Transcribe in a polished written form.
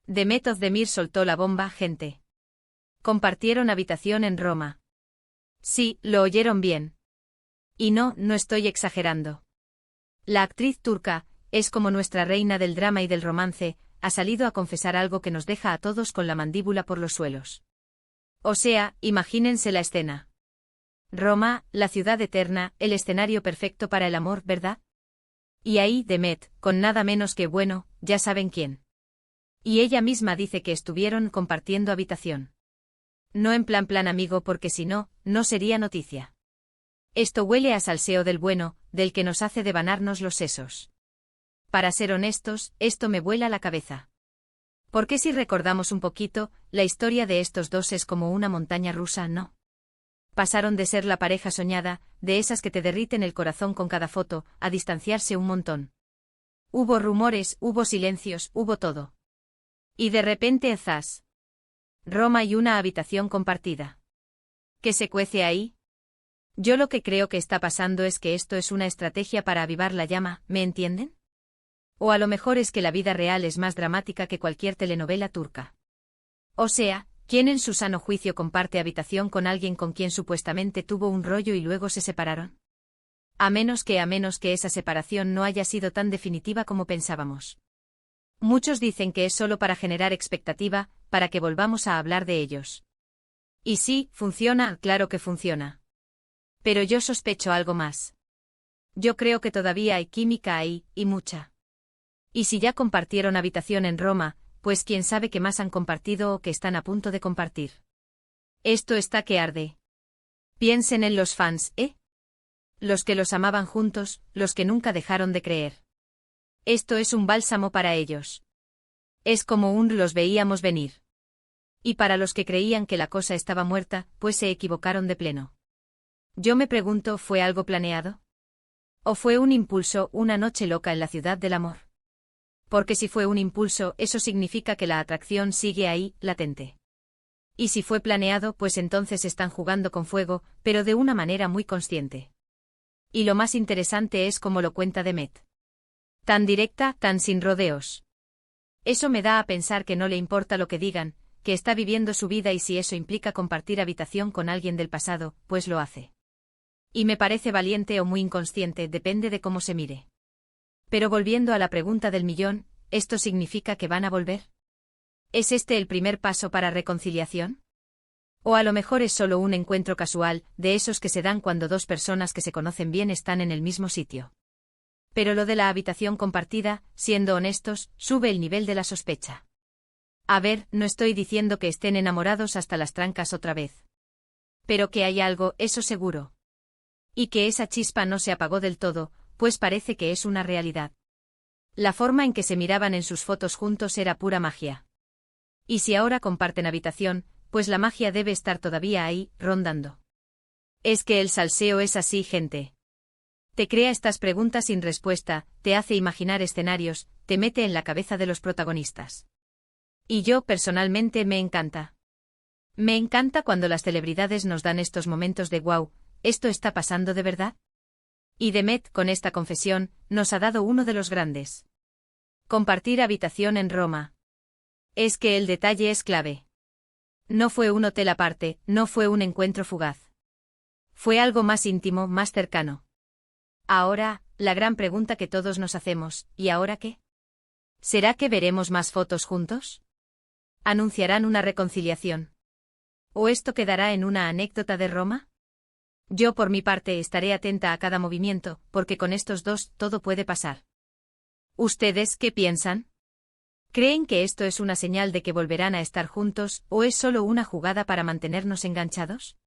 Demet Özdemir soltó la bomba, gente. Compartieron habitación en Roma. Sí, lo oyeron bien. Y no, no estoy exagerando. La actriz turca, es como nuestra reina del drama y del romance, ha salido a confesar algo que nos deja a todos con la mandíbula por los suelos. O sea, imagínense la escena. Roma, la ciudad eterna, el escenario perfecto para el amor, ¿verdad? Y ahí Demet, con nada menos que bueno, ya saben quién. Y ella misma dice que estuvieron compartiendo habitación. No en plan amigo porque si no, no sería noticia. Esto huele a salseo del bueno, del que nos hace devanarnos los sesos. Para ser honestos, esto me vuela la cabeza. Porque si recordamos un poquito, la historia de estos dos es como una montaña rusa, ¿no? Pasaron de ser la pareja soñada, de esas que te derriten el corazón con cada foto, a distanciarse un montón. Hubo rumores, hubo silencios, hubo todo. Y de repente zas. Roma y una habitación compartida. ¿Qué se cuece ahí? Yo lo que creo que está pasando es que esto es una estrategia para avivar la llama, ¿me entienden? O a lo mejor es que la vida real es más dramática que cualquier telenovela turca. O sea, ¿quién en su sano juicio comparte habitación con alguien con quien supuestamente tuvo un rollo y luego se separaron? A menos que esa separación no haya sido tan definitiva como pensábamos. Muchos dicen que es solo para generar expectativa, para que volvamos a hablar de ellos. Y sí, funciona, claro que funciona. Pero yo sospecho algo más. Yo creo que todavía hay química ahí, y mucha. Y si ya compartieron habitación en Roma, pues quién sabe qué más han compartido o que están a punto de compartir. Esto está que arde. Piensen en los fans, ¿eh? Los que los amaban juntos, los que nunca dejaron de creer. Esto es un bálsamo para ellos. Es como un los veíamos venir. Y para los que creían que la cosa estaba muerta, pues se equivocaron de pleno. Yo me pregunto, ¿fue algo planeado? ¿O fue un impulso, una noche loca en la ciudad del amor? Porque si fue un impulso, eso significa que la atracción sigue ahí, latente. Y si fue planeado, pues entonces están jugando con fuego, pero de una manera muy consciente. Y lo más interesante es cómo lo cuenta Demet. Tan directa, tan sin rodeos. Eso me da a pensar que no le importa lo que digan, que está viviendo su vida y si eso implica compartir habitación con alguien del pasado, pues lo hace. Y me parece valiente o muy inconsciente, depende de cómo se mire. Pero volviendo a la pregunta del millón, ¿esto significa que van a volver? ¿Es este el primer paso para reconciliación? O a lo mejor es solo un encuentro casual, de esos que se dan cuando dos personas que se conocen bien están en el mismo sitio. Pero lo de la habitación compartida, siendo honestos, sube el nivel de la sospecha. A ver, no estoy diciendo que estén enamorados hasta las trancas otra vez. Pero que hay algo, eso seguro. Y que esa chispa no se apagó del todo, pues parece que es una realidad. La forma en que se miraban en sus fotos juntos era pura magia. Y si ahora comparten habitación, pues la magia debe estar todavía ahí, rondando. Es que el salseo es así, gente. Te crea estas preguntas sin respuesta, te hace imaginar escenarios, te mete en la cabeza de los protagonistas. Y yo, personalmente, me encanta. Me encanta cuando las celebridades nos dan estos momentos de wow, ¿esto está pasando de verdad? Y Demet, con esta confesión, nos ha dado uno de los grandes. Compartir habitación en Roma. Es que el detalle es clave. No fue un hotel aparte, no fue un encuentro fugaz. Fue algo más íntimo, más cercano. Ahora, la gran pregunta que todos nos hacemos, ¿y ahora qué? ¿Será que veremos más fotos juntos? ¿Anunciarán una reconciliación? ¿O esto quedará en una anécdota de Roma? Yo por mi parte estaré atenta a cada movimiento, porque con estos dos todo puede pasar. ¿Ustedes qué piensan? ¿Creen que esto es una señal de que volverán a estar juntos, o es solo una jugada para mantenernos enganchados?